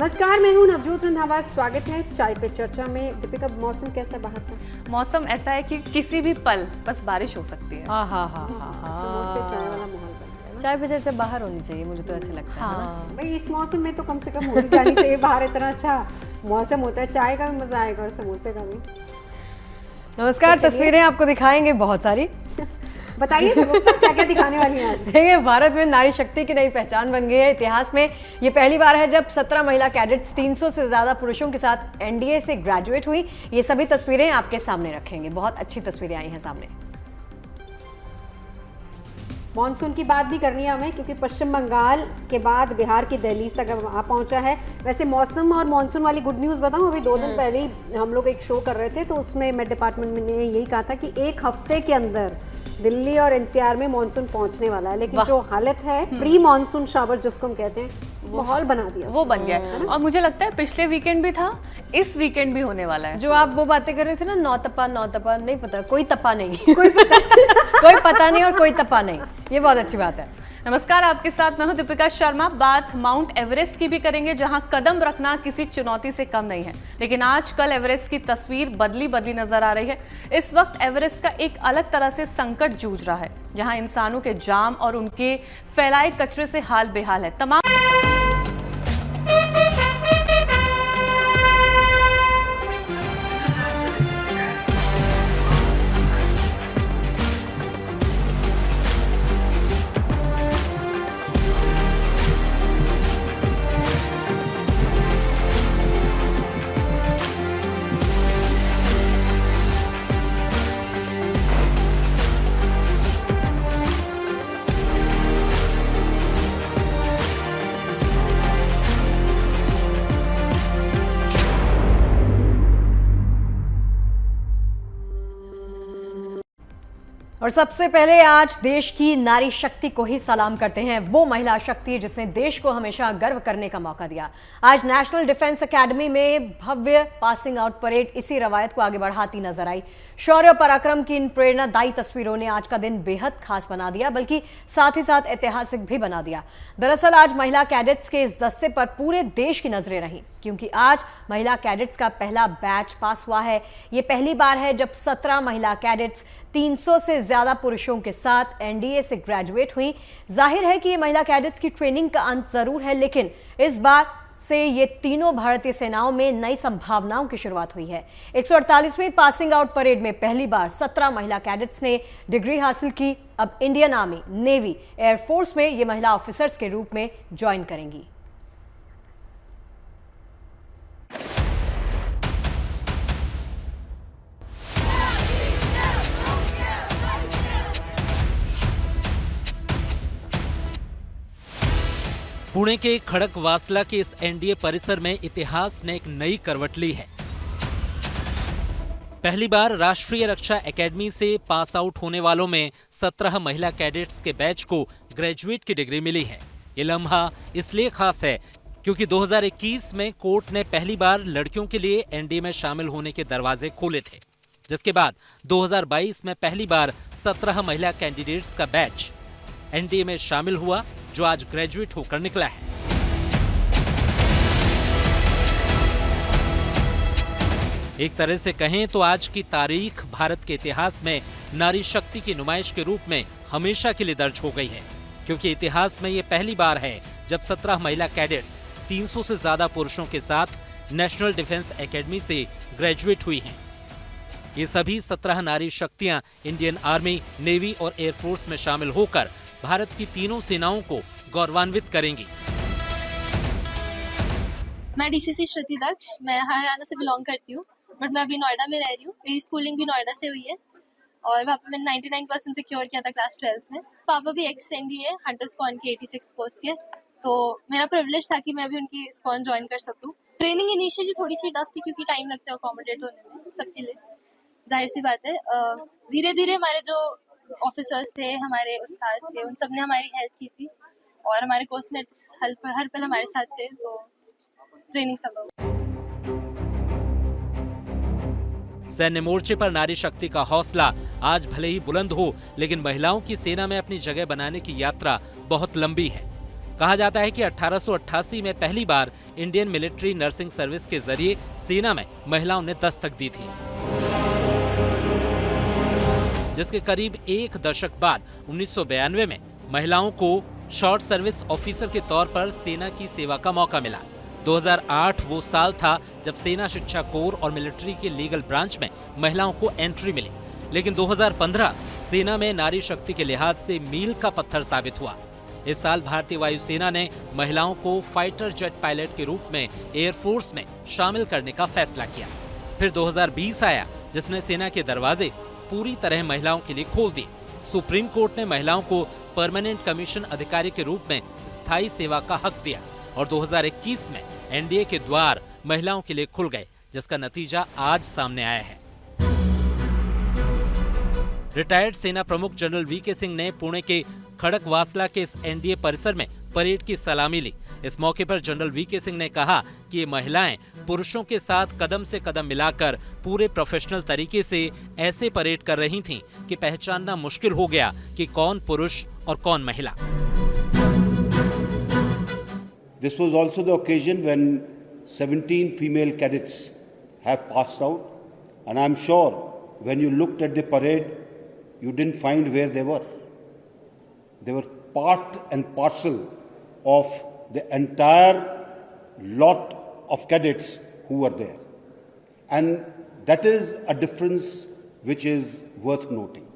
नमस्कार, मैं हूं नवजोत रंधावा। स्वागत है चाय पे चर्चा में। दीपिका, मौसम कैसा बाहर का? मौसम ऐसा है कि किसी भी पल बस बारिश हो सकती है। समोसे चाय वाला माहौल बन गया। चाय पे चर्चा बाहर होनी चाहिए, मुझे तो ऐसे लगता है। भाई इस मौसम में तो कम से कम होनी जानी चाहिए बाहर। इतना अच्छा मौसम होता है, चाय का भी मजा आएगा और समोसे का भी। नमस्कार, तस्वीरें आपको दिखाएंगे बहुत सारी। बताइए क्या क्या दिखाने वाली हैं आज? देखिए, भारत में नारी शक्ति की नई पहचान बन गई है। इतिहास में ये पहली बार है जब 17 महिला कैडेट्स 300 से ज्यादा पुरुषों के साथ एनडीए से ग्रेजुएट हुई। ये सभी तस्वीरें आपके सामने रखेंगे। बहुत अच्छी तस्वीरें आई हैं सामने। मॉनसून की बात भी करनी है हमें, क्योंकि पश्चिम बंगाल के बाद बिहार की दहलीज तक अब आ पहुंचा है। वैसे मौसम और मॉनसून वाली गुड न्यूज़ बताऊं, अभी 2 दिन पहले ही हम लोग एक शो कर रहे थे, तो उसमें मेट डिपार्टमेंट ने यही कहा था कि 1 हफ्ते के अंदर दिल्ली और एनसीआर में मॉनसून पहुंचने वाला है। लेकिन जो हालत है प्री मॉनसून शावर जिसको हम कहते हैं, माहौल बना दिया, वो बन गया है। और मुझे लगता है पिछले वीकेंड भी था, इस वीकेंड भी होने वाला है। जो आप वो बातें कर रहे थे ना, नौ तपा नहीं पता, कोई तपा नहीं कोई पता नहीं और कोई तपा नहीं। ये बहुत अच्छी बात है। नमस्कार, आपके साथ मैं हूं दीपिका शर्मा। बात माउंट एवरेस्ट की भी करेंगे, जहां कदम रखना किसी चुनौती से कम नहीं है। लेकिन आजकल एवरेस्ट की तस्वीर बदली नजर आ रही है। इस वक्त एवरेस्ट का एक अलग तरह से संकट जूझ रहा है, जहां इंसानों के जाम और उनके फैलाए कचरे से हाल बेहाल है। तमाम और सबसे पहले आज देश की नारी शक्ति को ही सलाम करते हैं। वो महिला शक्ति जिसने देश को हमेशा गर्व करने का मौका दिया। आज नेशनल डिफेंस एकेडमी में भव्य पासिंग आउट परेड इसी रवायत को आगे बढ़ाती नजर आई। शौर्य और पराक्रम की इन प्रेरणादायी तस्वीरों ने आज का दिन बेहद खास बना दिया, बल्कि साथ ही साथ ऐतिहासिक भी बना दिया। दरअसल आज महिला कैडेट्स के इस दस्ते पर पूरे देश की नजरें रहीं, क्योंकि आज महिला कैडेट्स का पहला बैच पास हुआ है। ये पहली बार है जब 17 महिला कैडेट्स 300 से ज्यादा पुरुषों के साथ एनडीए से ग्रेजुएट हुई। जाहिर है कि ये महिला कैडेट्स की ट्रेनिंग का अंत जरूर है, लेकिन इस बार से ये तीनों भारतीय सेनाओं में नई संभावनाओं की शुरुआत हुई है। 148वीं पासिंग आउट परेड में पहली बार 17 महिला कैडेट्स ने डिग्री हासिल की। अब इंडियन आर्मी, नेवी, एयरफोर्स में ये महिला ऑफिसर्स के रूप में ज्वाइन करेंगी। पुणे के खड़कवासला के इस एनडीए परिसर में इतिहास ने एक नई करवट ली है। पहली बार राष्ट्रीय रक्षा एकेडमी से पास आउट होने वालों में 17 महिला कैडेट्स के बैच को ग्रेजुएट की डिग्री मिली है। ये लम्हा इसलिए खास है क्योंकि 2021 में कोर्ट ने पहली बार लड़कियों के लिए एनडीए में शामिल होने के दरवाजे खोले थे, जिसके बाद 2022 में पहली बार 17 महिला कैंडिडेट्स का बैच एनडीए में शामिल हुआ, जो आज ग्रेजुएट होकर निकला है। एक तरह से कहें तो आज की तारीख भारत के इतिहास में नारी शक्ति की नुमाइश के रूप में हमेशा के लिए दर्ज हो गई है, क्योंकि इतिहास में ये पहली बार है जब 17 महिला कैडेट्स 300 से ज्यादा पुरुषों के साथ नेशनल डिफेंस एकेडमी से ग्रेजुएट हुई हैं। ये सभी 17 नारी शक्तियां इंडियन आर्मी, नेवी और एयरफोर्स में शामिल होकर भारत की तीनों सेनाओं को गौरवान्वित करेंगी। मैं डीसीसी श्रुति दक्ष, मैं हरियाणा से बिलोंग करती हूँ, बट मैं अभी नोएडा में रह रही हूँ। मेरी स्कूलिंग भी नोएडा से हुई है और वहाँ पे मैंने 99% सिक्योर किया था क्लास 12th में। पापा भी एक्स एनडीए हंटर स्क्वाड के 86 पोस्ट के, तो मेरा प्रिविलेज था कि मैं भी उनकी स्क्वाड ज्वाइन कर सकूँ। ट्रेनिंग इनिशियली थोड़ी सी टफ थी, क्योंकि टाइम लगता है अकोमोडेट होने में सबके लिए, जाहिर सी बात है। धीरे धीरे हमारे जो ऑफिसर्स थे, हमारे उस्ताद थे, उन सब ने हमारी हेल्प की थी और हमारे कोर्समेट्स हर पल हमारे साथ थे, तो ट्रेनिंग संभव। सैन्य मोर्चे पर नारी शक्ति का हौसला आज भले ही बुलंद हो, लेकिन महिलाओं की सेना में अपनी जगह बनाने की यात्रा बहुत लंबी है। कहा जाता है कि 1888 में पहली बार इंडियन मिलिट्री नर्सिंग सर्विस के जरिए सेना में महिलाओं ने दस्तक दी थी, जिसके करीब एक दशक बाद 1992 में महिलाओं को शॉर्ट सर्विस ऑफिसर के तौर पर सेना की सेवा का मौका मिला। 2008 वो साल था जब सेना शिक्षा कोर और मिलिट्री के लीगल ब्रांच में महिलाओं को एंट्री मिली, लेकिन 2015 सेना में नारी शक्ति के लिहाज से मील का पत्थर साबित हुआ। इस साल भारतीय वायुसेना ने महिलाओं को फाइटर जेट पायलट के रूप में एयरफोर्स में शामिल करने का फैसला किया। फिर 2020 आया जिसने सेना के दरवाजे पूरी तरह महिलाओं के लिए खोल दिए। सुप्रीम कोर्ट ने महिलाओं को परमानेंट कमीशन अधिकारी के रूप में स्थायी सेवा का हक दिया और 2021 में एनडीए के द्वार महिलाओं के लिए खुल गए, जिसका नतीजा आज सामने आया है। रिटायर्ड सेना प्रमुख जनरल वीके सिंह ने पुणे के खड़कवासला के इस एनडीए परिसर में परेड की सलामी ली। इस मौके पर जनरल वीके सिंह ने कहा कि ये महिलाएं पुरुषों के साथ कदम से कदम मिलाकर पूरे प्रोफेशनल तरीके से ऐसे परेड कर रही थीं कि पहचानना मुश्किल हो गया कि कौन पुरुष और कौन महिला। This was also the occasion when 17 female cadets have passed out, and I'm sure when you looked at the parade, you didn't find where they were. They were part and parcel of the entire lot of cadets who were there. And that is a difference which is worth noting.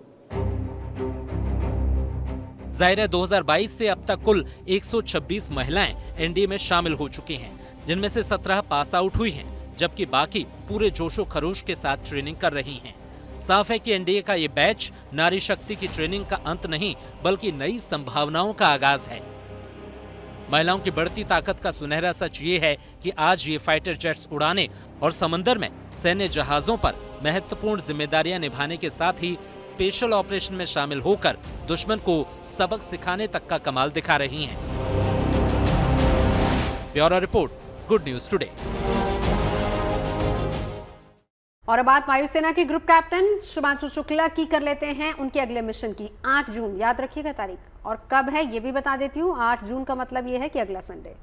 जाहिर है 2022 से अब तक कुल 126 महिलाएं NDA में शामिल हो चुकी हैं, जिनमें से 17 पास आउट हुई हैं, जबकि बाकी पूरे जोशो खरोश के साथ ट्रेनिंग कर रही हैं। साफ है कि एनडीए का ये बैच नारी शक्ति की ट्रेनिंग का अंत नहीं बल्कि नई संभावनाओं का आगाज है। महिलाओं की बढ़ती ताकत का सुनहरा सच ये है कि आज ये फाइटर जेट्स उड़ाने और समंदर में सैन्य जहाजों पर महत्वपूर्ण जिम्मेदारियां निभाने के साथ ही स्पेशल ऑपरेशन में शामिल होकर दुश्मन को सबक सिखाने तक का कमाल दिखा रही हैं। Bureau report, good news today. और अब बात वायुसेना के ग्रुप कैप्टन शुभांशु शुक्ला की कर लेते हैं उनके अगले मिशन की। 8 जून, याद रखिएगा तारीख, और कब है ये भी बता देती हूँ। 8 जून का मतलब ये है कि अगला संडे।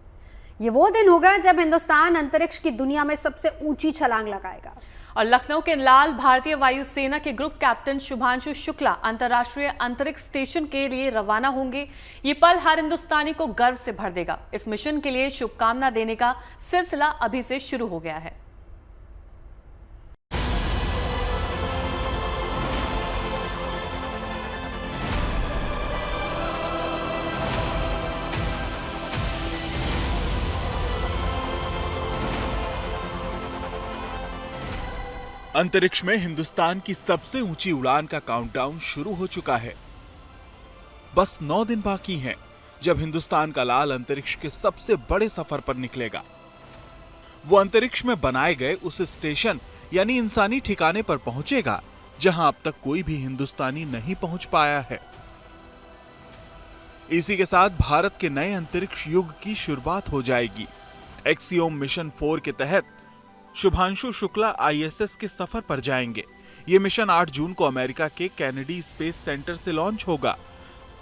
ये वो दिन होगा जब हिंदुस्तान अंतरिक्ष की दुनिया में सबसे ऊंची छलांग लगाएगा। और लखनऊ के लाल भारतीय वायुसेना के ग्रुप कैप्टन शुभांशु शुक्ला अंतर्राष्ट्रीय अंतरिक्ष स्टेशन के लिए रवाना होंगे। ये पल हर हिंदुस्तानी को गर्व से भर देगा। इस मिशन के लिए शुभकामना देने का सिलसिला अभी से शुरू हो गया है। अंतरिक्ष में हिंदुस्तान की सबसे ऊंची उड़ान का काउंटडाउन शुरू हो चुका है। बस 9 दिन बाकी हैं जब हिंदुस्तान का लाल अंतरिक्ष के सबसे बड़े सफर पर निकलेगा। वो अंतरिक्ष में बनाए गए उस स्टेशन यानी इंसानी ठिकाने पर पहुंचेगा जहां अब तक कोई भी हिंदुस्तानी नहीं पहुंच पाया है। इसी के साथ भारत के नए अंतरिक्ष युग की शुरुआत हो जाएगी। एक्सियोम मिशन 4 के तहत शुभांशु शुक्ला आईएसएस के सफर पर जाएंगे। ये मिशन 8 जून को अमेरिका के कैनेडी स्पेस सेंटर से लॉन्च होगा।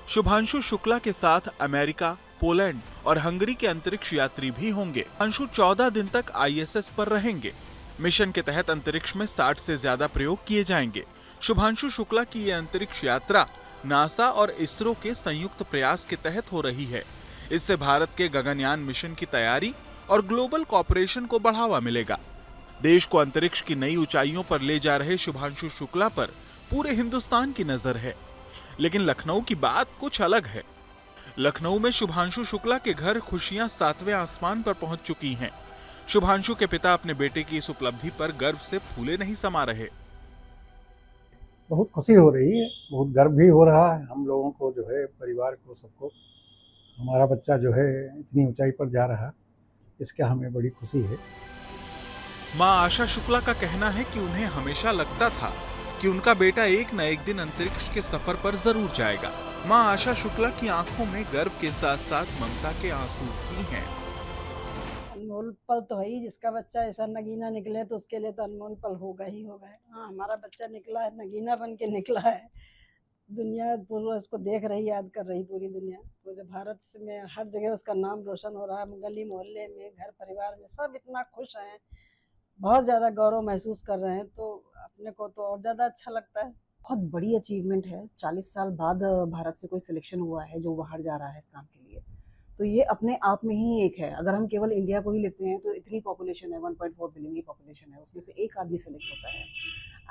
शुभांशु शुक्ला के साथ अमेरिका, पोलैंड और हंगरी के अंतरिक्ष यात्री भी होंगे। शुभांशु 14 दिन तक आईएसएस पर रहेंगे। मिशन के तहत अंतरिक्ष में 60 से ज्यादा प्रयोग किए जाएंगे। शुभांशु शुक्ला की यह अंतरिक्ष यात्रा नासा और इसरो के संयुक्त प्रयास के तहत हो रही है। इससे भारत के गगनयान मिशन की तैयारी और ग्लोबल कॉपरेशन को बढ़ावा मिलेगा। देश को अंतरिक्ष की नई ऊंचाइयों पर ले जा रहे शुभांशु शुक्ला पर पूरे हिंदुस्तान की नजर है। लेकिन लखनऊ की बात कुछ अलग है। लखनऊ में शुभांशु शुक्ला के घर खुशियां 7वें आसमान पर पहुंच चुकी हैं। शुभांशु के पिता अपने बेटे की इस उपलब्धि पर गर्व से फूले नहीं समा रहे। बहुत खुशी हो रही है, बहुत गर्व भी हो रहा है हम लोगों को, जो है परिवार को, सबको। हमारा बच्चा जो है इतनी ऊंचाई पर जा रहा, इसका हमें बड़ी खुशी है। मां आशा शुक्ला का कहना है कि उन्हें हमेशा लगता था कि उनका बेटा एक न एक दिन अंतरिक्ष के सफर पर जरूर जाएगा। मां आशा शुक्ला की आंखों में गर्व के साथ साथ ममता के आंसू भी हैं। अनमोल पल तो है ही, जिसका बच्चा ऐसा नगीना निकले तो उसके लिए तो अनमोल पल होगा ही होगा। हाँ, हमारा बच्चा निकला है, नगीना बन के निकला है। दुनिया पूरा उसको देख रही, याद कर रही पूरी दुनिया। पूरे भारत में हर जगह उसका नाम रोशन हो रहा है, गली मोहल्ले में, घर परिवार में सब इतना खुश हैं, बहुत ज़्यादा गौरव महसूस कर रहे हैं। तो अपने को तो और ज़्यादा अच्छा लगता है। बहुत बड़ी अचीवमेंट है। 40 साल बाद भारत से कोई सिलेक्शन हुआ है जो बाहर जा रहा है इस काम के लिए, तो ये अपने आप में ही एक है। अगर हम केवल इंडिया को ही लेते हैं तो इतनी पॉपुलेशन है, 1.4 बिलियन की पॉपुलेशन है, उसमें से एक आदमी सेलेक्ट होता है।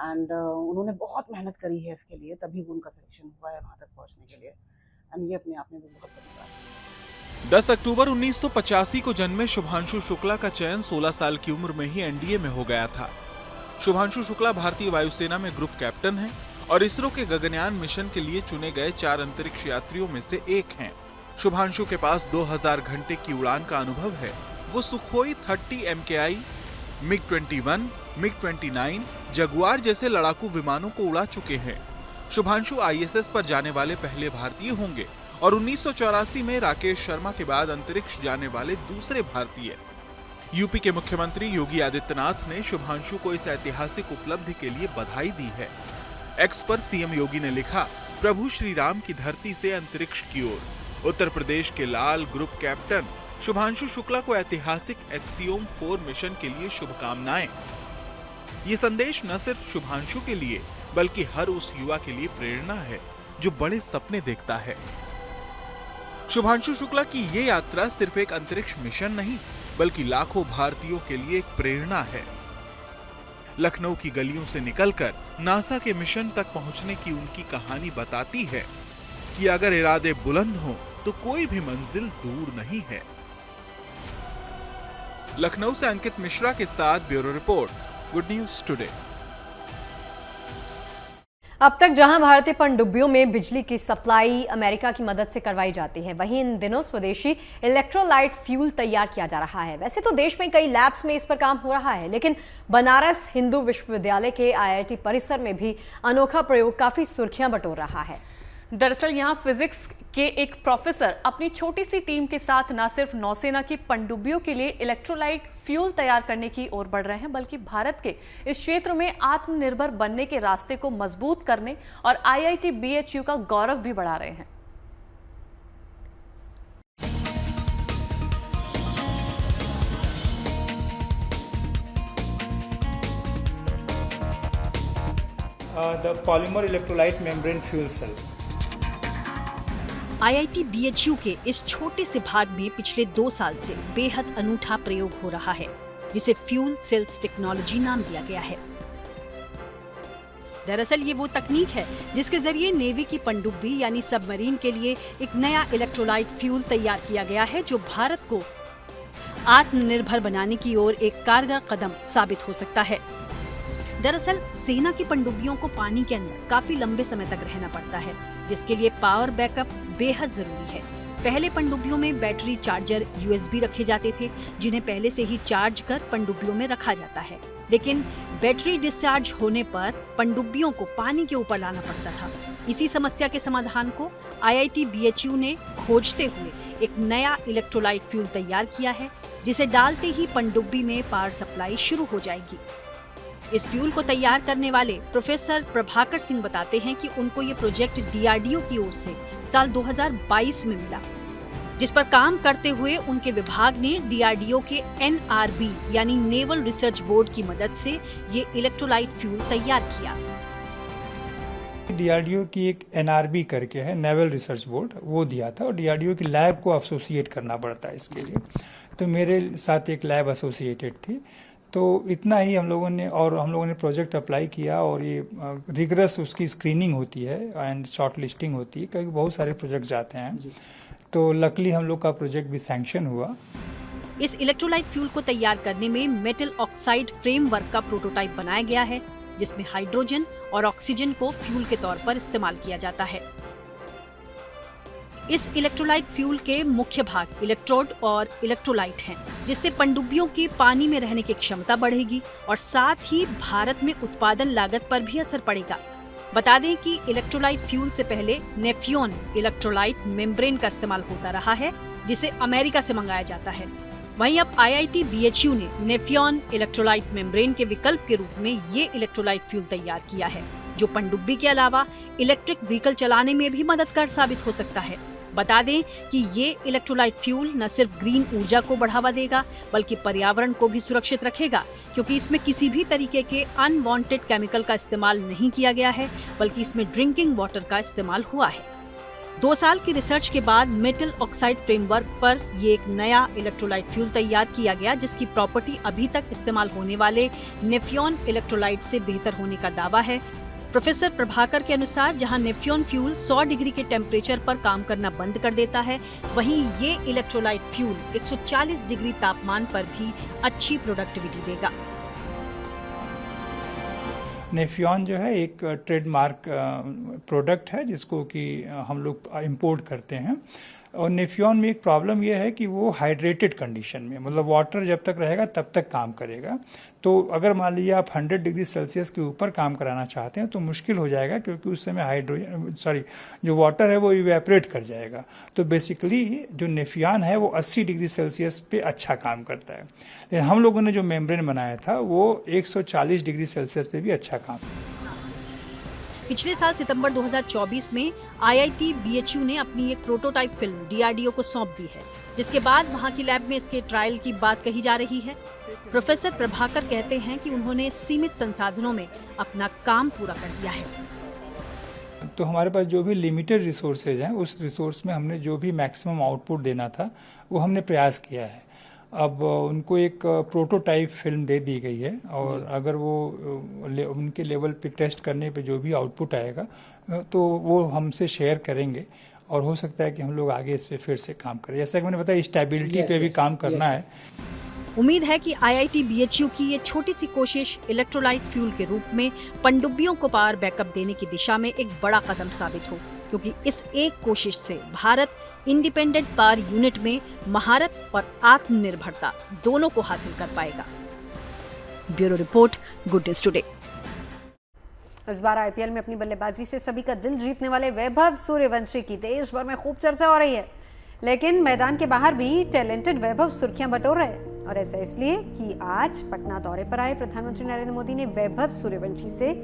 एंड उन्होंने बहुत मेहनत करी है इसके लिए, तभी उनका सिलेक्शन हुआ है वहाँ तक पहुँचने के लिए। एंड ये अपने आप में भी बहुत बड़ी बात है। 10 अक्टूबर 1985 को जन्मे शुभांशु शुक्ला का चयन 16 साल की उम्र में ही एनडीए में हो गया था। शुभांशु शुक्ला भारतीय वायुसेना में ग्रुप कैप्टन हैं और इसरो के गगनयान मिशन के लिए चुने गए 4 अंतरिक्ष यात्रियों में से एक हैं। शुभांशु के पास 2000 घंटे की उड़ान का अनुभव है। वो Sukhoi 30 MKI, MiG-21, MiG-29, Jaguar जैसे लड़ाकू विमानों को उड़ा चुके हैं। शुभांशु ISS पर जाने वाले पहले भारतीय होंगे और 1984 में राकेश शर्मा के बाद अंतरिक्ष जाने वाले दूसरे भारतीय। यूपी के मुख्यमंत्री योगी आदित्यनाथ ने शुभांशु को इस ऐतिहासिक उपलब्धि के लिए बधाई दी है। एक्स पर सीएम योगी ने लिखा, प्रभु श्री राम की धरती से अंतरिक्ष की ओर। उत्तर प्रदेश के लाल ग्रुप कैप्टन शुभांशु शुक्ला को ऐतिहासिक एक्सियोम 4 मिशन के लिए शुभकामनाएं। ये संदेश न सिर्फ शुभांशु के लिए बल्कि हर उस युवा के लिए प्रेरणा है जो बड़े सपने देखता है। शुभांशु शुक्ला की ये यात्रा सिर्फ एक अंतरिक्ष मिशन नहीं बल्कि लाखों भारतीयों के लिए एक प्रेरणा है। लखनऊ की गलियों से निकलकर नासा के मिशन तक पहुंचने की उनकी कहानी बताती है कि अगर इरादे बुलंद हों तो कोई भी मंजिल दूर नहीं है। लखनऊ से अंकित मिश्रा के साथ bureau report, good news today. अब तक जहां भारतीय पनडुब्बियों में बिजली की सप्लाई अमेरिका की मदद से करवाई जाती है, वहीं इन दिनों स्वदेशी इलेक्ट्रोलाइट फ्यूल तैयार किया जा रहा है। वैसे तो देश में कई लैब्स में इस पर काम हो रहा है, लेकिन बनारस हिंदू विश्वविद्यालय के IIT परिसर में भी अनोखा प्रयोग काफी सुर्खियां बटोर रहा है। दरअसल यहाँ फिजिक्स के एक प्रोफेसर अपनी छोटी सी टीम के साथ न सिर्फ नौसेना की पनडुब्बियों के लिए इलेक्ट्रोलाइट फ्यूल तैयार करने की ओर बढ़ रहे हैं, बल्कि भारत के इस क्षेत्र में आत्मनिर्भर बनने के रास्ते को मजबूत करने और IIT BHU का गौरव भी बढ़ा रहे हैं। The polymer electrolyte membrane fuel cell. IIT BHU के इस छोटे से भाग में पिछले 2 साल से बेहद अनूठा प्रयोग हो रहा है, जिसे फ्यूल सेल्स टेक्नोलॉजी नाम दिया गया है। दरअसल ये वो तकनीक है जिसके जरिए नेवी की पनडुब्बी यानी सबमरीन के लिए एक नया इलेक्ट्रोलाइट फ्यूल तैयार किया गया है, जो भारत को आत्मनिर्भर बनाने की ओर एक कारगर कदम साबित हो सकता है। दरअसल सेना की पनडुब्बियों को पानी के अंदर काफी लंबे समय तक रहना पड़ता है, जिसके लिए पावर बैकअप बेहद जरूरी है। पहले पनडुब्बियों में बैटरी चार्जर USB रखे जाते थे, जिन्हें पहले से ही चार्ज कर पनडुब्बियों में रखा जाता है। लेकिन बैटरी डिस्चार्ज होने पर पनडुब्बियों को पानी के ऊपर लाना पड़ता था। इसी समस्या के समाधान को IIT BHU ने खोजते हुए एक नया इलेक्ट्रोलाइट फ्यूल तैयार किया है, जिसे डालते ही पनडुब्बी में पावर सप्लाई शुरू हो जाएगी। इस फ्यूल को तैयार करने वाले प्रोफेसर प्रभाकर सिंह बताते हैं कि उनको ये प्रोजेक्ट DRDO की ओर से साल 2022 में मिला, जिस पर काम करते हुए उनके विभाग ने DRDO के NRB यानी नेवल रिसर्च बोर्ड की मदद से ये इलेक्ट्रोलाइट फ्यूल तैयार किया। DRDO की एक NRB करके है, नेवल रिसर्च बोर्ड, वो दिया था और DRDO की लैब को एसोसिएट करना पड़ता है इसके लिए। तो मेरे साथ एक लैब एसोसिएटेड थी, तो इतना ही हम लोगों ने प्रोजेक्ट अप्लाई किया और ये रिगरस उसकी स्क्रीनिंग होती है एंड शॉर्ट लिस्टिंग होती है, क्योंकि बहुत सारे प्रोजेक्ट जाते हैं। तो लकली हम लोग का प्रोजेक्ट भी सैंक्शन हुआ। इस इलेक्ट्रोलाइट फ्यूल को तैयार करने में मेटल ऑक्साइड फ्रेमवर्क का प्रोटोटाइप बनाया गया है, जिसमें हाइड्रोजन और ऑक्सीजन को फ्यूल के तौर पर इस्तेमाल किया जाता है। इस इलेक्ट्रोलाइट फ्यूल के मुख्य भाग इलेक्ट्रोड और इलेक्ट्रोलाइट हैं, जिससे पनडुब्बियों की पानी में रहने की क्षमता बढ़ेगी और साथ ही भारत में उत्पादन लागत पर भी असर पड़ेगा। बता दें कि इलेक्ट्रोलाइट फ्यूल से पहले नेफियन इलेक्ट्रोलाइट मेम्ब्रेन का इस्तेमाल होता रहा है, जिसे अमेरिका से मंगाया जाता है। वहीं अब IIT BHU ने नेफियॉन इलेक्ट्रोलाइट मेम्ब्रेन के विकल्प के रूप में ये इलेक्ट्रोलाइट फ्यूल तैयार किया है, जो पनडुब्बी के अलावा इलेक्ट्रिक व्हीकल चलाने में भी मददगार साबित हो सकता है। बता दें कि ये इलेक्ट्रोलाइट फ्यूल न सिर्फ ग्रीन ऊर्जा को बढ़ावा देगा, बल्कि पर्यावरण को भी सुरक्षित रखेगा, क्योंकि इसमें किसी भी तरीके के अनवांटेड केमिकल का इस्तेमाल नहीं किया गया है, बल्कि इसमें ड्रिंकिंग वाटर का इस्तेमाल हुआ है। 2 साल की रिसर्च के बाद मेटल ऑक्साइड फ्रेमवर्क पर ये एक नया इलेक्ट्रोलाइट फ्यूल तैयार किया गया, जिसकी प्रॉपर्टी अभी तक इस्तेमाल होने वाले नेफियॉन इलेक्ट्रोलाइट से बेहतर होने का दावा है। प्रोफेसर प्रभाकर के अनुसार जहां नेफियॉन फ्यूल 100 डिग्री के टेम्परेचर पर काम करना बंद कर देता है, वहीं ये इलेक्ट्रोलाइट फ्यूल 140 डिग्री तापमान पर भी अच्छी प्रोडक्टिविटी देगा। नेफियॉन जो है एक ट्रेडमार्क प्रोडक्ट है जिसको कि हम लोग इंपोर्ट करते हैं। और नेफियॉन में एक प्रॉब्लम यह है कि वो हाइड्रेटेड कंडीशन में, मतलब वाटर जब तक रहेगा तब तक काम करेगा। तो अगर मान लीजिए आप 100 डिग्री सेल्सियस के ऊपर काम कराना चाहते हैं तो मुश्किल हो जाएगा, क्योंकि उस समय जो वाटर है वो इवेपोरेट कर जाएगा। तो बेसिकली जो नेफियॉन है वो 80 डिग्री सेल्सियस पे अच्छा काम करता है, लेकिन हम लोगों ने जो मेम्ब्रेन बनाया था वो 140 डिग्री सेल्सियस पे भी अच्छा काम करता है। पिछले साल सितंबर 2024 में IIT BHU ने अपनी एक प्रोटोटाइप फिल्म DRDO को सौंप दी है, जिसके बाद वहां की लैब में इसके ट्रायल की बात कही जा रही है। प्रोफेसर प्रभाकर कहते हैं कि उन्होंने सीमित संसाधनों में अपना काम पूरा कर दिया है। तो हमारे पास जो भी लिमिटेड रिसोर्सेज हैं, उस रिसोर्स में हमने जो भी मैक्सिमम आउटपुट देना था वो हमने प्रयास किया है। अब उनको एक प्रोटोटाइप फिल्म दे दी गई है, और अगर वो उनके लेवल पे टेस्ट करने पे जो भी आउटपुट आएगा तो वो हमसे शेयर करेंगे, और हो सकता है कि हम लोग आगे इस पे फिर से काम करें। जैसा कि मैंने बताया, स्टेबिलिटी पे भी काम करना है। उम्मीद है कि IIT BHU की ये छोटी सी कोशिश इलेक्ट्रोलाइट फ्यूल के रूप में पनडुब्बियों को पावर बैकअप देने की दिशा में एक बड़ा कदम साबित हो, क्योंकि इस एक कोशिश से भारत इंडिपेंडेंट पावर यूनिट में महारत और आत्मनिर्भरता दोनों को हासिल कर पाएगा। Bureau report, good news today. इस बार IPL में अपनी बल्लेबाजी से सभी का दिल जीतने वाले वैभव सूर्यवंशी की देश भर में खूब चर्चा हो रही है, लेकिन मैदान के बाहर भी टैलेंटेड वैभव सुर्खियां बटोर रहे हैं। और ऐसा इसलिए कि आज पटना दौरे पर आए प्रधानमंत्री नरेंद्र मोदी ने वैभव सूर्यवंशी से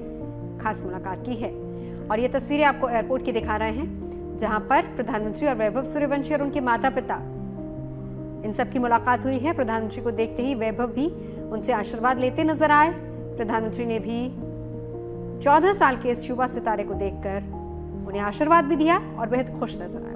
खास मुलाकात की है, और ये तस्वीरें आपको एयरपोर्ट की दिखा रहे हैं, जहां पर प्रधानमंत्री और वैभव सूर्यवंशी और उनके माता पिता इन सब की मुलाकात हुई है। प्रधानमंत्री को देखते ही वैभव भी उनसे आशीर्वाद लेते नजर आए। प्रधानमंत्री ने भी 14 साल के इस युवा सितारे को देखकर उन्हें आशीर्वाद भी दिया और बेहद खुश नजर आए।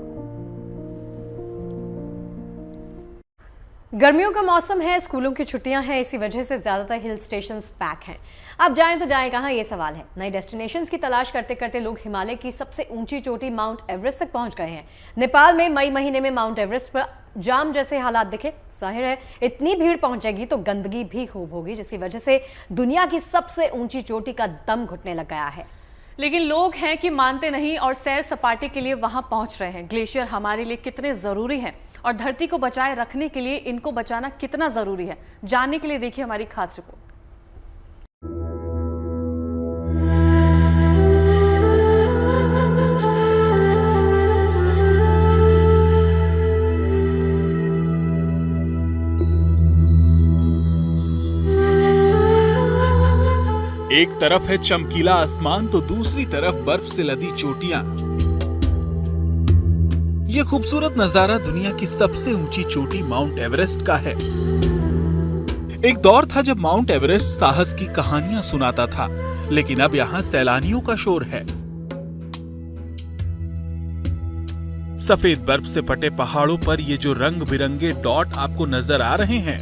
गर्मियों का मौसम है, स्कूलों की छुट्टियां हैं, इसी वजह से ज्यादातर हिल स्टेशंस पैक हैं। अब जाएं तो जाएं कहां, ये सवाल है। नई डेस्टिनेशंस की तलाश करते करते लोग हिमालय की सबसे ऊंची चोटी माउंट एवरेस्ट तक पहुंच गए हैं। नेपाल में मई महीने में माउंट एवरेस्ट पर जाम जैसे हालात दिखे। जाहिर है इतनी भीड़ पहुंचेगी तो गंदगी भी खूब होगी, जिसकी वजह से दुनिया की सबसे ऊंची चोटी का दम घुटने लग गया है। लेकिन लोग हैं कि मानते नहीं और सैर सपाटे के लिए वहां पहुंच रहे हैं। ग्लेशियर हमारे लिए कितने जरूरी हैं और धरती को बचाए रखने के लिए इनको बचाना कितना जरूरी है, जानने के लिए देखिए हमारी खास रिपोर्ट। एक तरफ है चमकीला आसमान तो दूसरी तरफ बर्फ से लदी चोटियां। ये खूबसूरत नजारा दुनिया की सबसे ऊंची चोटी माउंट एवरेस्ट का है। एक दौर था जब माउंट एवरेस्ट साहस की कहानियां सुनाता था, लेकिन अब यहाँ सैलानियों का शोर है। सफेद बर्फ से पटे पहाड़ों पर ये जो रंग बिरंगे डॉट आपको नजर आ रहे हैं,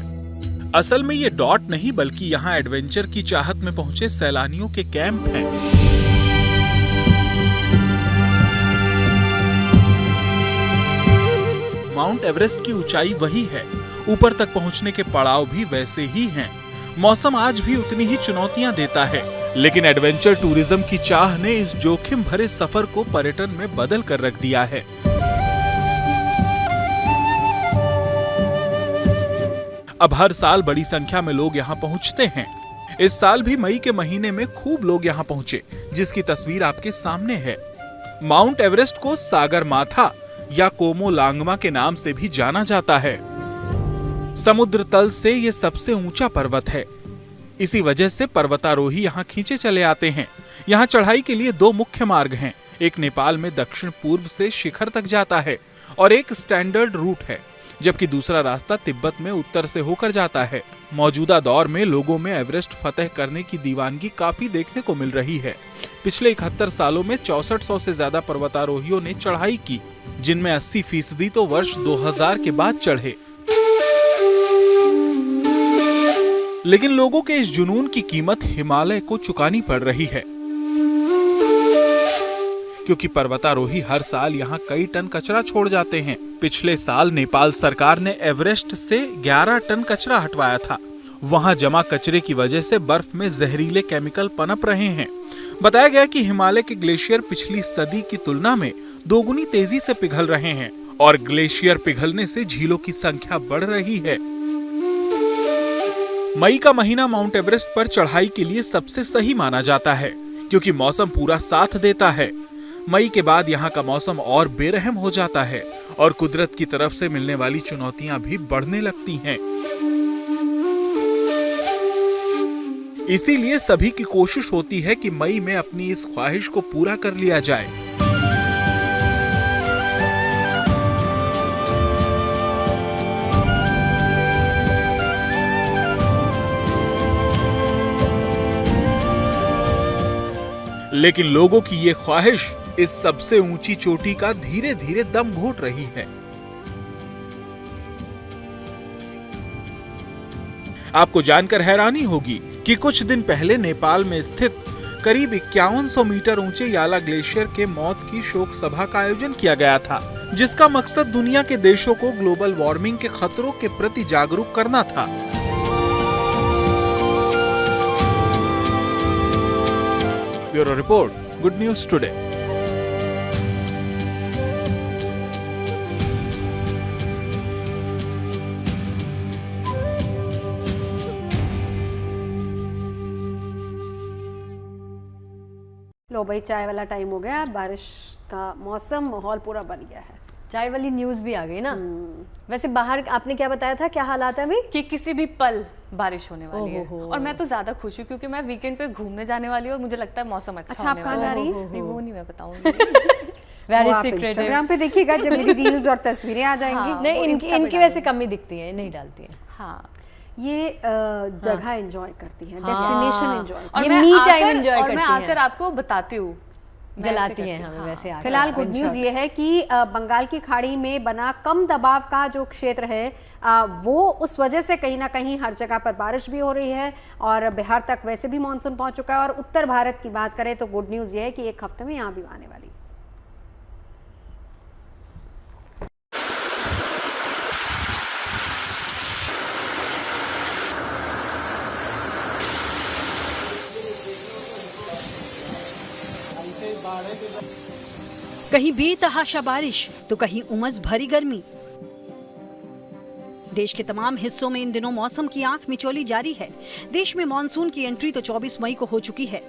असल में ये डॉट नहीं बल्कि यहाँ एडवेंचर की चाहत में पहुंचे सैलानियों के कैंप हैं। माउंट एवरेस्ट की ऊंचाई वही है, ऊपर तक पहुंचने के पड़ाव भी वैसे ही हैं। मौसम आज भी उतनी ही चुनौतियां देता है, लेकिन एडवेंचर टूरिज्म की चाह ने इस जोखिम भरे सफर को पर्यटन में बदल कर रख दिया है। अब हर साल बड़ी संख्या में लोग यहाँ पहुँचते हैं। इस साल भी मई के महीने में खूब लोग यहाँ पहुँचे, जिसकी तस्वीर आपके सामने है। माउंट एवरेस्ट को सागर माथा या कोमो लांगमा के नाम से भी जाना जाता है। समुद्र तल से ये सबसे ऊंचा पर्वत है। इसी वजह से पर्वतारोही यहाँ खींचे चले आते हैं। यहाँ चढ़ाई के लिए 2 मुख्य मार्ग हैं। एक नेपाल में दक्षिण पूर्व से शिखर तक जाता है और एक स्टैंडर्ड रूट है, जबकि दूसरा रास्ता तिब्बत में उत्तर से होकर जाता है। मौजूदा दौर में लोगों में एवरेस्ट फतेह करने की दीवानगी काफी देखने को मिल रही है। पिछले 71 सालों में 6400 से ज्यादा पर्वतारोहियों ने चढ़ाई की, जिनमें 80% तो वर्ष 2000 के बाद चढ़े। लेकिन लोगों के इस जुनून की कीमत हिमालय को चुकानी पड़ रही है, क्योंकि पर्वतारोही हर साल यहाँ कई टन कचरा छोड़ जाते हैं। पिछले साल नेपाल सरकार ने एवरेस्ट से 11 टन कचरा हटवाया था। वहाँ जमा कचरे की वजह से बर्फ में जहरीले केमिकल पनप रहे हैं। बताया गया कि हिमालय के ग्लेशियर पिछली सदी की तुलना में 2 गुनी तेजी से पिघल रहे हैं और ग्लेशियर पिघलने से झीलों की संख्या बढ़ रही है। मई का महीना माउंट एवरेस्ट पर चढ़ाई के लिए सबसे सही माना जाता है, क्योंकि मौसम पूरा साथ देता है। मई के बाद यहाँ का मौसम और बेरहम हो जाता है और कुदरत की तरफ से मिलने वाली चुनौतियां भी बढ़ने लगती हैं। इसीलिए सभी की कोशिश होती है कि मई में अपनी इस ख्वाहिश को पूरा कर लिया जाए। लेकिन लोगों की ये ख्वाहिश इस सबसे ऊंची चोटी का धीरे धीरे दम घोट रही है। आपको जानकर हैरानी होगी कि कुछ दिन पहले नेपाल में स्थित करीब 5100 मीटर ऊंचे याला ग्लेशियर के मौत की शोक सभा का आयोजन किया गया था, जिसका मकसद दुनिया के देशों को ग्लोबल वार्मिंग के खतरों के प्रति जागरूक करना था। Bureau report, good news today. लो भाई, चाय वाला टाइम हो गया, बारिश का मौसम, माहौल पूरा बन गया है। चाय वाली न्यूज भी आ गई ना। वैसे बाहर आपने क्या बताया था, क्या हालात है अभी? कि किसी भी पल बारिश होने वाली है। और मैं तो ज्यादा खुश हूँ क्योंकि मैं वीकेंड पे घूमने जाने वाली हूँ और मुझे लगता है मौसम अच्छा आप कहाँ जा रही हैं? नहीं, वो नहीं मैं बताऊंगी। Very secret. इंस्टाग्राम पे देखिएगा जब मेरी रील्स और तस्वीरें आ जाएंगी। हाँ, नहीं, इनकी वैसे कम ही दिखती है, नहीं डालती है। हाँ, ये जगह एंजॉय करती है, डेस्टिनेशन एंजॉय, और मी टाइम एंजॉय करती है। मैं आकर आपको बताती हूँ, जलाती हैं हमें वैसे। फिलहाल गुड न्यूज ये है कि बंगाल की खाड़ी में बना कम दबाव का जो क्षेत्र है वो उस वजह से कहीं ना कहीं हर जगह पर बारिश भी हो रही है और बिहार तक वैसे भी मानसून पहुंच चुका है। और उत्तर भारत की बात करें तो गुड न्यूज ये है कि एक हफ्ते में यहाँ भी आने वाली। कहीं बेतहाशा बारिश तो कहीं उमस भरी गर्मी। देश के तमाम हिस्सों में इन दिनों मौसम की आंख मिचौली जारी है। देश में मानसून की एंट्री तो 24 मई को हो चुकी है।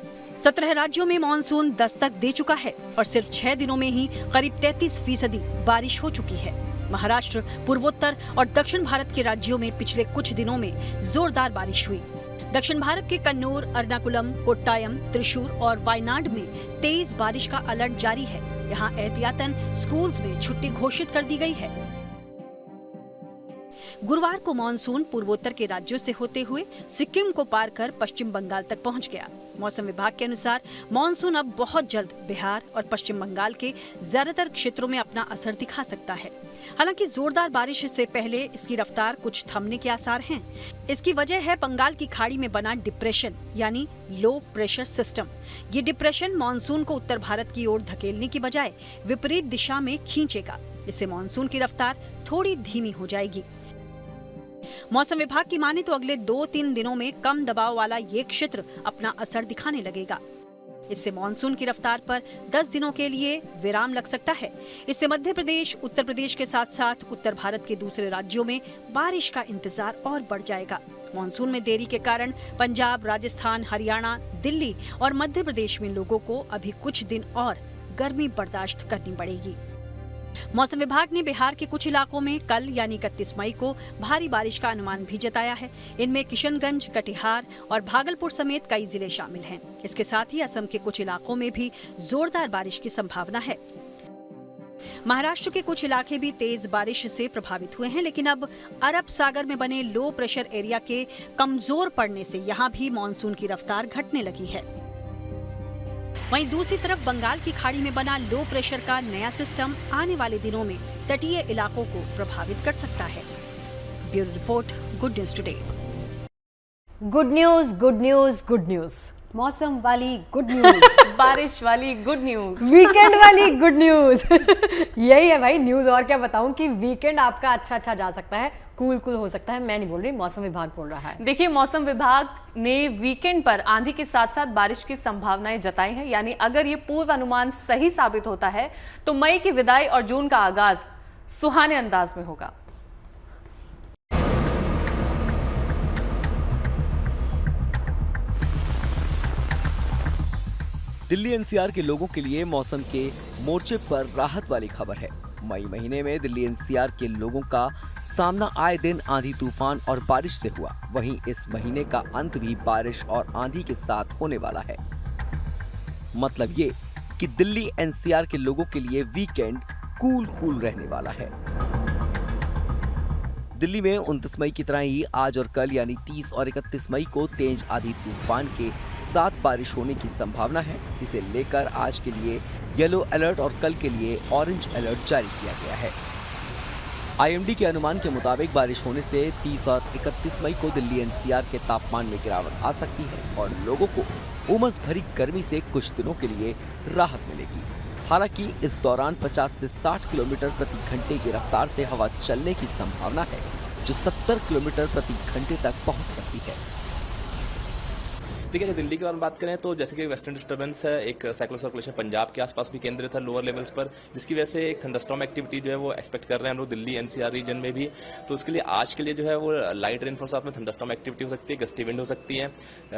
17 राज्यों में मानसून दस्तक दे चुका है और सिर्फ 6 दिनों में ही करीब 33% बारिश हो चुकी है। महाराष्ट्र, पूर्वोत्तर और दक्षिण भारत के राज्यों में पिछले कुछ दिनों में जोरदार बारिश हुई। दक्षिण भारत के कन्नौर, एर्नाकुलम, कोट्टायम, त्रिशूर और वायनाड में तेज बारिश का अलर्ट जारी है। यहाँ एहतियातन स्कूल्स में छुट्टी घोषित कर दी गई है। गुरुवार को मानसून पूर्वोत्तर के राज्यों से होते हुए सिक्किम को पार कर पश्चिम बंगाल तक पहुंच गया। मौसम विभाग के अनुसार मानसून अब बहुत जल्द बिहार और पश्चिम बंगाल के ज्यादातर क्षेत्रों में अपना असर दिखा सकता है। हालांकि जोरदार बारिश से पहले इसकी रफ्तार कुछ थमने के आसार हैं। इसकी वजह है बंगाल की खाड़ी में बना डिप्रेशन यानी लो प्रेशर सिस्टम। ये डिप्रेशन मानसून को उत्तर भारत की ओर धकेलने की बजाय विपरीत दिशा में खींचेगा। इससे मानसून की रफ्तार थोड़ी धीमी हो जाएगी। मौसम विभाग की माने तो अगले 2-3 दिनों में कम दबाव वाला ये क्षेत्र अपना असर दिखाने लगेगा। इससे मानसून की रफ्तार पर 10 दिनों के लिए विराम लग सकता है। इससे मध्य प्रदेश, उत्तर प्रदेश के साथ साथ उत्तर भारत के दूसरे राज्यों में बारिश का इंतजार और बढ़ जाएगा। मानसून में देरी के कारण पंजाब, राजस्थान, हरियाणा, दिल्ली और मध्य प्रदेश में लोगों को अभी कुछ दिन और गर्मी बर्दाश्त करनी पड़ेगी। मौसम विभाग ने बिहार के कुछ इलाकों में कल यानी 31 मई को भारी बारिश का अनुमान भी जताया है। इनमें किशनगंज, कटिहार और भागलपुर समेत कई जिले शामिल हैं। इसके साथ ही असम के कुछ इलाकों में भी जोरदार बारिश की संभावना है। महाराष्ट्र के कुछ इलाके भी तेज बारिश से प्रभावित हुए हैं, लेकिन अब अरब सागर में बने लो प्रेशर एरिया के कमजोर पड़ने से यहाँ भी मानसून की रफ्तार घटने लगी है। वहीं दूसरी तरफ बंगाल की खाड़ी में बना लो प्रेशर का नया सिस्टम आने वाले दिनों में तटीय इलाकों को प्रभावित कर सकता है। Bureau report, good news today. Good news, good news, good news. मौसम वाली गुड न्यूज, बारिश वाली गुड न्यूज, वीकेंड वाली गुड न्यूज। यही है भाई न्यूज। और क्या बताऊं कि वीकेंड आपका अच्छा जा सकता है, कूल हो सकता है। मैं नहीं बोल रही, मौसम विभाग बोल रहा है। देखिए, मौसम विभाग ने वीकेंड पर आंधी के साथ साथ बारिश की संभावनाएं जताई हैं। यानी अगर ये पूर्व अनुमान सही साबित होता है तो मई की विदाई और जून का आगाज सुहाने अंदाज में होगा। दिल्ली एनसीआर के लोगों के लिए मौसम के मोर्चे पर राहत वाली खबर है। मई महीने में दिल्ली एनसीआर के लोगों का सामना आए दिन आंधी तूफान और बारिश से हुआ। वहीं इस महीने का अंत भी बारिश और आंधी के साथ होने वाला है। मतलब ये कि दिल्ली एनसीआर के लोगों के लिए वीकेंड कूल रहने वाला है। दिल्ली में 29 मई की तरह ही आज और कल यानी 30 और 31 मई को तेज आंधी तूफान के साथ बारिश होने की संभावना है। इसे लेकर आज के लिए येलो अलर्ट और कल के लिए ऑरेंज अलर्ट जारी किया गया है। आईएमडी के अनुमान के मुताबिक बारिश होने से 30 और 31 मई को दिल्ली एनसीआर के तापमान में गिरावट आ सकती है और लोगों को उमस भरी गर्मी से कुछ दिनों के लिए राहत मिलेगी। हालांकि इस दौरान 50 से 60 किलोमीटर प्रति घंटे की रफ्तार से हवा चलने की संभावना है, जो 70 किलोमीटर प्रति घंटे तक पहुंच सकती है। देखिए, अगर दिल्ली के बारे में बात करें तो जैसे कि वेस्टर्न डिस्टर्बेंस है, एक साइक्लोनिक सर्कुलेशन पंजाब के आसपास भी केंद्रित है लोअर लेवल्स पर, जिसकी वजह से एक थंडरस्टॉर्म एक्टिविटी जो है वो एक्सपेक्ट कर रहे हैं हम लोग दिल्ली एनसीआर रीजन में भी। तो उसके लिए आज के लिए जो है वो लाइट रेनफॉल साथ में थंडरस्टॉर्म एक्टिविटी हो सकती है, गस्टी विंड हो सकती है,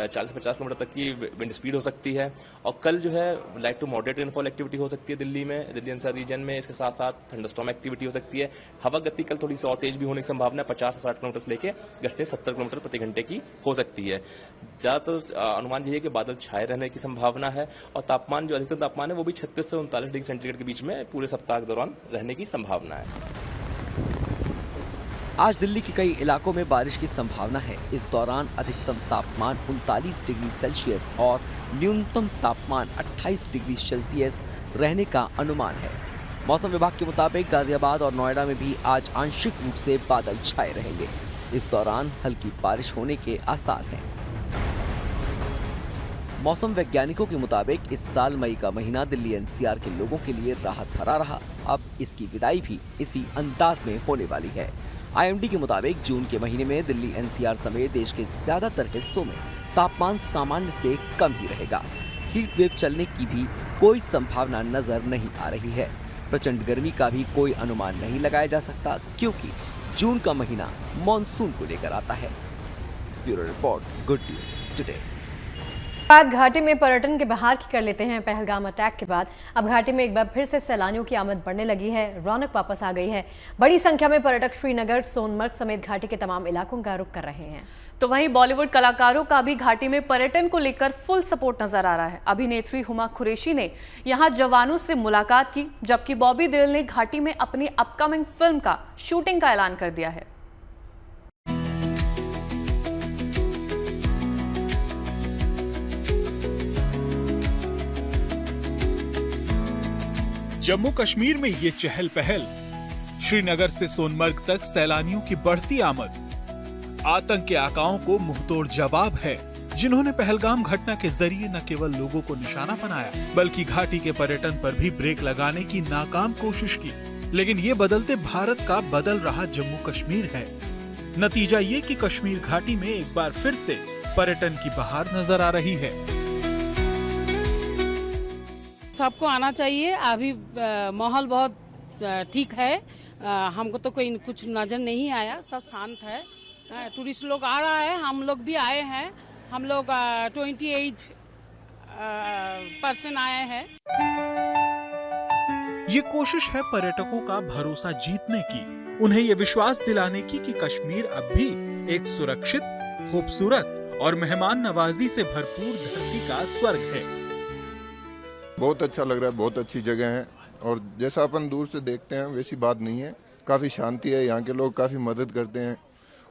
40 से 50 किलोमीटर तक की विंड स्पीड हो सकती है। और कल जो है light to moderate rainfall activity हो सकती है दिल्ली में, दिल्ली एनसीआर रीजन में। इसके साथ साथ थंडरस्टॉर्म एक्टिविटी हो सकती है। हवा गति कल थोड़ी सी और तेज भी होने की संभावना है, 50 से 60 किलोमीटर से लेकर गस्तें 70 किलोमीटर प्रति घंटे की हो सकती है। ज्यादातर अनुमान यही है कि बादल छाए रहने की संभावना है और तापमान जो अधिकतम तापमान है वो भी 36 से 39 डिग्री सेंटीग्रेड के बीच में पूरे सप्ताह के दौरान रहने की संभावना है। आज दिल्ली के कई इलाकों में बारिश की संभावना है। इस दौरान अधिकतम तापमान 39 डिग्री सेल्सियस और न्यूनतम तापमान 28 डिग्री सेल्सियस रहने का अनुमान है। मौसम विभाग के मुताबिक गाजियाबाद और नोएडा में भी आज आंशिक रूप से बादल छाए रहेंगे। इस दौरान हल्की बारिश होने के आसार हैं। मौसम वैज्ञानिकों के मुताबिक इस साल मई का महीना दिल्ली एनसीआर के लोगों के लिए राहत भरा रहा। अब इसकी विदाई भी इसी अंदाज में होने वाली है। आईएमडी के मुताबिक जून के महीने में दिल्ली एनसीआर समेत देश के ज्यादातर हिस्सों में तापमान सामान्य से कम ही रहेगा। हीट वेव चलने की भी कोई संभावना नजर नहीं आ रही है। प्रचंड गर्मी का भी कोई अनुमान नहीं लगाया जा सकता, क्योंकि जून का महीना मॉनसून को लेकर आता है। Bureau report, good news today. घाटी में पर्यटन के बहार की कर लेते हैं। पहलगाम अटैक के बाद अब घाटी में एक बार फिर से सैलानियों की आमद बढ़ने लगी है। रौनक वापस आ गई है। बड़ी संख्या में पर्यटक श्रीनगर, सोनमर्ग समेत घाटी के तमाम इलाकों का रुख कर रहे हैं। तो वहीं बॉलीवुड कलाकारों का भी घाटी में पर्यटन को लेकर फुल सपोर्ट नजर आ रहा है। अभिनेत्री हुमा कुरैशी ने यहां जवानों से मुलाकात की, जबकि बॉबी देओल ने घाटी में अपनी अपकमिंग फिल्म का शूटिंग का ऐलान कर दिया है। जम्मू कश्मीर में ये चहल पहल, श्रीनगर से सोनमर्ग तक सैलानियों की बढ़ती आमद, आतंक के आकाओं को मुंहतोड़ जवाब है, जिन्होंने पहलगाम घटना के जरिए न केवल लोगों को निशाना बनाया, बल्कि घाटी के पर्यटन पर भी ब्रेक लगाने की नाकाम कोशिश की। लेकिन ये बदलते भारत का बदल रहा जम्मू कश्मीर है। नतीजा ये कि कश्मीर घाटी में एक बार फिर से पर्यटन की बहार नजर आ रही है। सबको आना चाहिए। अभी माहौल बहुत ठीक है। हमको तो कोई कुछ नजर नहीं आया, सब शांत है। टूरिस्ट लोग आ रहा है, हम लोग भी आए हैं। हम लोग 28% आए हैं। ये कोशिश है पर्यटकों का भरोसा जीतने की, उन्हें ये विश्वास दिलाने की कि कश्मीर अब भी एक सुरक्षित, खूबसूरत और मेहमान नवाजी से भरपूर धरती का स्वर्ग है। बहुत अच्छा लग रहा है, बहुत अच्छी जगह है और जैसा अपन दूर से देखते हैं वैसी बात नहीं है। काफी शांति है, यहाँ के लोग काफी मदद करते हैं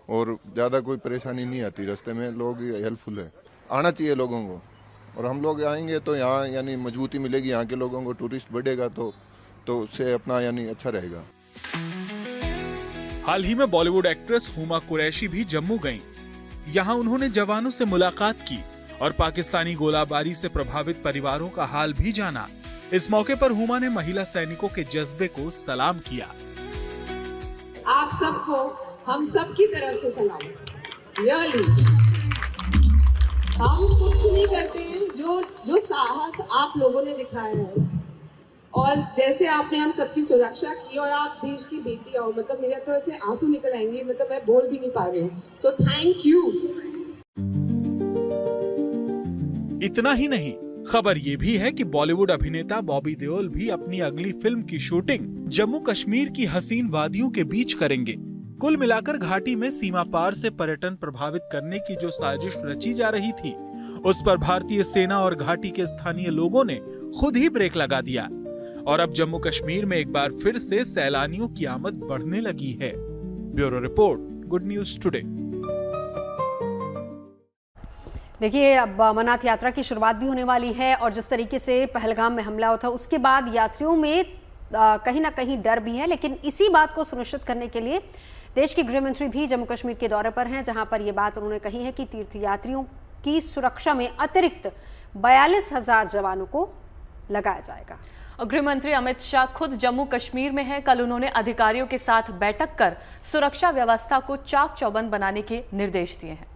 और ज्यादा कोई परेशानी नहीं आती रास्ते में, लोग हेल्पफुल है। आना चाहिए लोगों को और हम लोग आएंगे तो यहाँ यानी मजबूती मिलेगी, यहाँ के लोगों को, टूरिस्ट बढ़ेगा तो उससे अपना यानी अच्छा रहेगा। हाल ही में बॉलीवुड एक्ट्रेस हुमा कुरैशी भी जम्मू गईं। यहाँ उन्होंने जवानों से मुलाकात की और पाकिस्तानी गोलाबारी से प्रभावित परिवारों का हाल भी जाना। इस मौके पर हुमा ने महिला सैनिकों के जज्बे को सलाम किया। आप सबको हम सब की तरफ से सलाम। रियली हम कुछ नहीं करते हैं, जो साहस आप लोगों ने दिखाया है और जैसे आपने हम सबकी सुरक्षा की और आप देश की बेटी हो, मतलब मेरे तो ऐसे आंसू निकल आएंगे, मतलब मैं बोल भी नहीं पा रही हूँ। So thank you. इतना ही नहीं, खबर ये भी है कि बॉलीवुड अभिनेता बॉबी देओल भी अपनी अगली फिल्म की शूटिंग जम्मू कश्मीर की हसीन वादियों के बीच करेंगे। कुल मिलाकर घाटी में सीमा पार से पर्यटन प्रभावित करने की जो साजिश रची जा रही थी, उस पर भारतीय सेना और घाटी के स्थानीय लोगों ने खुद ही ब्रेक लगा दिया और अब जम्मू कश्मीर में एक बार फिर से सैलानियों की आमद बढ़ने लगी है। Bureau report, good news today. देखिए, अब अमरनाथ यात्रा की शुरुआत भी होने वाली है और जिस तरीके से पहलगाम में हमला हुआ था उसके बाद यात्रियों में कहीं ना कहीं डर भी है, लेकिन इसी बात को सुनिश्चित करने के लिए देश के गृह मंत्री भी जम्मू कश्मीर के दौरे पर हैं, जहां पर यह बात उन्होंने कही है कि तीर्थयात्रियों की सुरक्षा में अतिरिक्त 42,000 जवानों को लगाया जाएगा। गृह मंत्री अमित शाह खुद जम्मू कश्मीर में हैं। कल उन्होंने अधिकारियों के साथ बैठक कर सुरक्षा व्यवस्था को चाक चौबंद बनाने के निर्देश दिए हैं।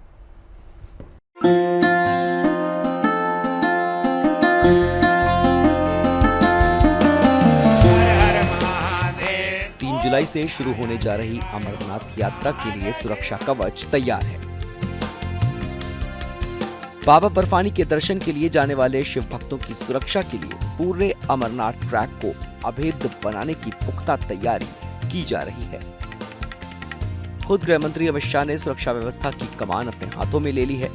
3 जुलाई से शुरू होने जा रही अमरनाथ यात्रा के लिए सुरक्षा कवच तैयार है। बाबा बर्फानी के दर्शन के लिए जाने वाले शिव भक्तों की सुरक्षा के लिए पूरे अमरनाथ ट्रैक को अभेद्य बनाने की पुख्ता तैयारी की जा रही है। खुद गृह मंत्री अमित शाह ने सुरक्षा व्यवस्था की कमान अपने हाथों में ले ली है।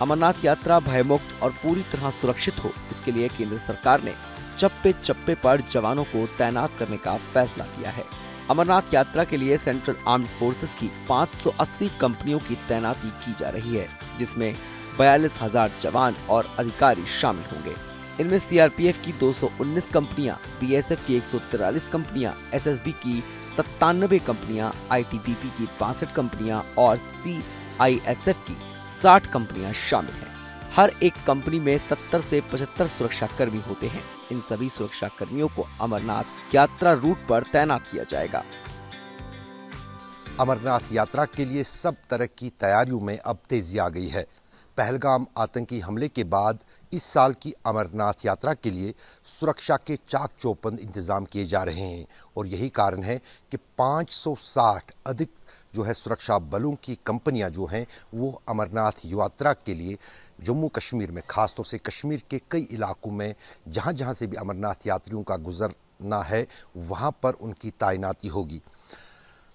अमरनाथ यात्रा भयमुक्त और पूरी तरह सुरक्षित हो, इसके लिए केंद्र सरकार ने चप्पे चप्पे पर जवानों को तैनात करने का फैसला किया है। अमरनाथ यात्रा के लिए सेंट्रल आर्म्ड फोर्सेस की 580 कंपनियों की तैनाती की जा रही है, जिसमें 42,000 जवान और अधिकारी शामिल होंगे। इनमें सीआरपीएफ की 219 कंपनियां, बीएसएफ की 143 कंपनियां, एसएसबी की 97 कंपनियां, आईटीबीपी की 62 कंपनियां और सीआईएसएफ की 60 कंपनियां शामिल हैं। हर एक कंपनी में 70 से 75 सुरक्षा कर्मी होते हैं। इन सभी सुरक्षा कर्मियों को अमरनाथ यात्रा रूट पर तैनात किया जाएगा। अमरनाथ यात्रा के लिए सब तरह की तैयारियों में अब तेजी आ गई है। पहलगाम आतंकी हमले के बाद इस साल की अमरनाथ यात्रा के लिए सुरक्षा के चाक चौबंद इंतजाम किए जा रहे हैं और यही कारण है कि 560 अधिक जो है सुरक्षा बलों की कंपनियां जो हैं वो अमरनाथ यात्रा के लिए जम्मू कश्मीर में, खासतौर से कश्मीर के कई इलाकों में जहां जहां से भी अमरनाथ यात्रियों का गुजरना है वहां पर उनकी तैनाती होगी।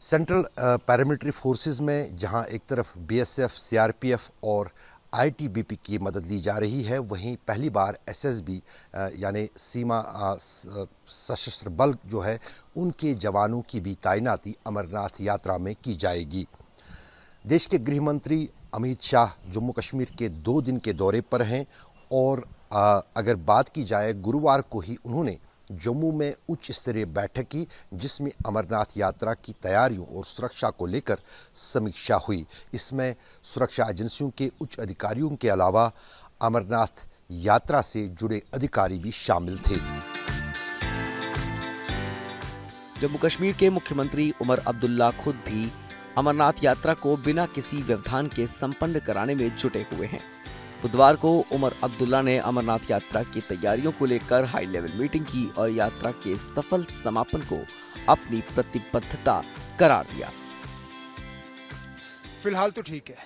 सेंट्रल पैरामिलिट्री फोर्सेस में जहां एक तरफ बीएसएफ, सीआरपीएफ और आईटीबीपी की मदद ली जा रही है, वहीं पहली बार एसएसबी यानी सीमा सशस्त्र बल जो है उनके जवानों की भी तैनाती अमरनाथ यात्रा में की जाएगी। देश के गृह मंत्री अमित शाह जम्मू कश्मीर के 2 दिन के दौरे पर हैं और अगर बात की जाए गुरुवार को ही उन्होंने जम्मू में उच्च स्तरीय बैठक की, जिसमें अमरनाथ यात्रा की तैयारियों और सुरक्षा को लेकर समीक्षा हुई। इसमें सुरक्षा एजेंसियों के उच्च अधिकारियों के अलावा अमरनाथ यात्रा से जुड़े अधिकारी भी शामिल थे। जम्मू कश्मीर के मुख्यमंत्री उमर अब्दुल्ला खुद भी अमरनाथ यात्रा को बिना किसी व्यवधान के संपन्न कराने में जुटे हुए हैं। बुधवार को उमर अब्दुल्ला ने अमरनाथ यात्रा की तैयारियों को लेकर हाई लेवल मीटिंग की और यात्रा के सफल समापन को अपनी प्रतिबद्धता करार दिया। फिलहाल तो ठीक है,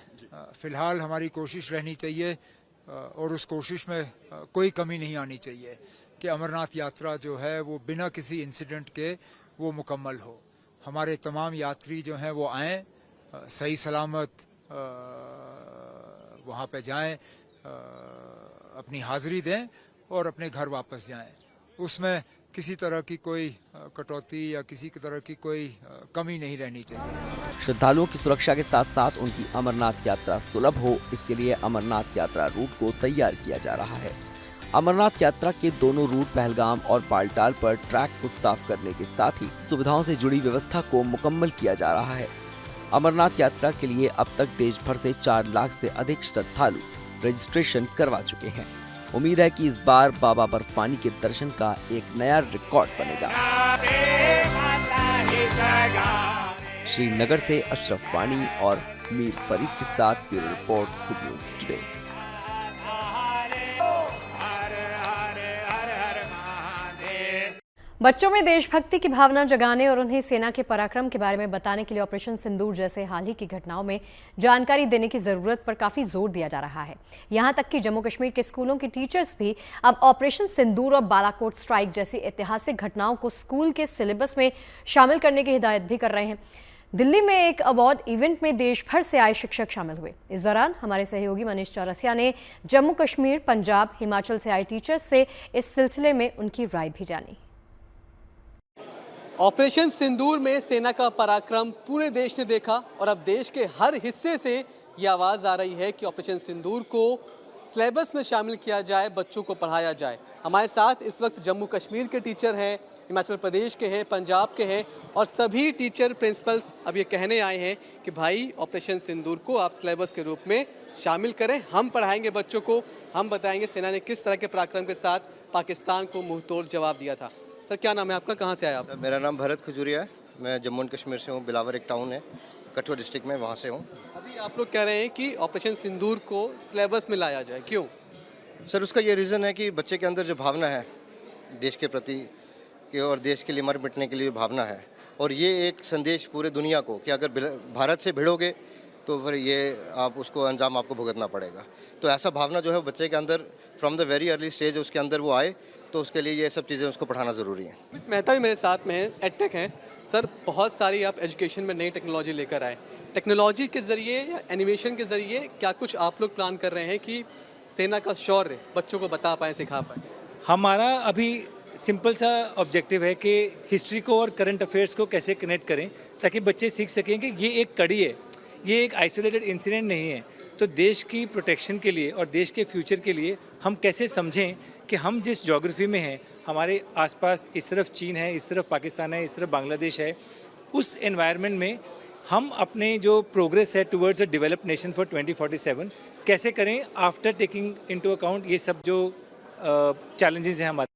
फिलहाल हमारी कोशिश रहनी चाहिए और उस कोशिश में कोई कमी नहीं आनी चाहिए। कि अमरनाथ यात्रा जो है वो बिना किसी इंसिडेंट के वो मुकम्मल हो। हमारे तमाम यात्री जो हैं वो आएँ, सही सलामत वहाँ पे जाएं, अपनी हाज़िरी दें और अपने घर वापस जाएं। उसमें किसी तरह की कोई कटौती या किसी तरह की कोई कमी नहीं रहनी चाहिए। श्रद्धालुओं की सुरक्षा के साथ साथ उनकी अमरनाथ यात्रा सुलभ हो, इसके लिए अमरनाथ यात्रा रूट को तैयार किया जा रहा है। अमरनाथ यात्रा के दोनों रूट पहलगाम और बालटाल पर ट्रैक को साफ करने के साथ ही सुविधाओं से जुड़ी व्यवस्था को मुकम्मल किया जा रहा है। अमरनाथ यात्रा के लिए अब तक देश भर से 4 लाख से अधिक श्रद्धालु रजिस्ट्रेशन करवा चुके हैं। उम्मीद है कि इस बार बाबा बर्फानी के दर्शन का एक नया रिकॉर्ड बनेगा। श्रीनगर से अशरफ वानी और मीर फरीद के साथ bureau report, good news today. बच्चों में देशभक्ति की भावना जगाने और उन्हें सेना के पराक्रम के बारे में बताने के लिए ऑपरेशन सिंदूर जैसे हाल ही की घटनाओं में जानकारी देने की जरूरत पर काफी जोर दिया जा रहा है। यहां तक कि जम्मू कश्मीर के स्कूलों के टीचर्स भी अब ऑपरेशन सिंदूर और बालाकोट स्ट्राइक जैसी ऐतिहासिक घटनाओं को स्कूल के सिलेबस में शामिल करने की हिदायत भी कर रहे हैं। दिल्ली में एक अवार्ड इवेंट में देश भर से आए शिक्षक शामिल हुए। इस दौरान हमारे सहयोगी मनीष चौरसिया ने जम्मू कश्मीर, पंजाब, हिमाचल से आए टीचर्स से इस सिलसिले में उनकी राय भी जानी। ऑपरेशन सिंदूर में सेना का पराक्रम पूरे देश ने देखा और अब देश के हर हिस्से से ये आवाज़ आ रही है कि ऑपरेशन सिंदूर को सिलेबस में शामिल किया जाए, बच्चों को पढ़ाया जाए। हमारे साथ इस वक्त जम्मू कश्मीर के टीचर हैं, हिमाचल प्रदेश के हैं, पंजाब के हैं और सभी टीचर प्रिंसिपल्स अब ये कहने आए हैं कि भाई ऑपरेशन सिंदूर को आप सिलेबस के रूप में शामिल करें, हम पढ़ाएंगे बच्चों को, हम बताएंगे सेना ने किस तरह के पराक्रम के साथ पाकिस्तान को मुंह तोड़ जवाब दिया था। सर क्या नाम है आपका, कहाँ से आए आप? मेरा नाम भरत खजूरिया है, मैं जम्मू एंड कश्मीर से हूँ। बिलावर एक टाउन है कठुआ डिस्ट्रिक्ट में, वहाँ से हूँ। अभी आप लोग कह रहे हैं कि ऑपरेशन सिंदूर को सिलेबस में लाया जाए, क्यों? सर उसका ये रीज़न है कि बच्चे के अंदर जो भावना है देश के प्रति कि और देश के लिए मर मिटने के लिए भावना है, और ये एक संदेश पूरे दुनिया को कि अगर भारत से भिड़ोगे तो फिर ये आप उसको अंजाम आपको भुगतना पड़ेगा। तो ऐसा भावना जो है बच्चे के अंदर from the very early stage उसके अंदर वो आए, तो उसके लिए ये सब चीज़ें उसको पढ़ाना ज़रूरी है। मेहता भी मेरे साथ में है, एडटेक है। सर बहुत सारी आप एजुकेशन में नई टेक्नोलॉजी लेकर आए, टेक्नोलॉजी के ज़रिए या एनिमेशन के ज़रिए क्या कुछ आप लोग प्लान कर रहे हैं कि सेना का शौर्य बच्चों को बता पाएँ, सिखा पाएँ? हमारा अभी सिंपल सा ऑब्जेक्टिव है कि हिस्ट्री को और करंट अफेयर्स को कैसे कनेक्ट करें ताकि बच्चे सीख सकें कि ये एक कड़ी है, ये एक आइसोलेटेड इंसिडेंट नहीं है। तो देश की प्रोटेक्शन के लिए और देश के फ्यूचर के लिए हम कैसे समझें कि हम जिस ज्योग्राफी में हैं, हमारे आसपास इस तरफ चीन है, इस तरफ पाकिस्तान है, इस तरफ बांग्लादेश है, उस एनवायरनमेंट में हम अपने जो प्रोग्रेस है towards a developed nation for 2047 कैसे करें आफ्टर टेकिंग इनटू अकाउंट ये सब जो चैलेंजेस हैं हमारे।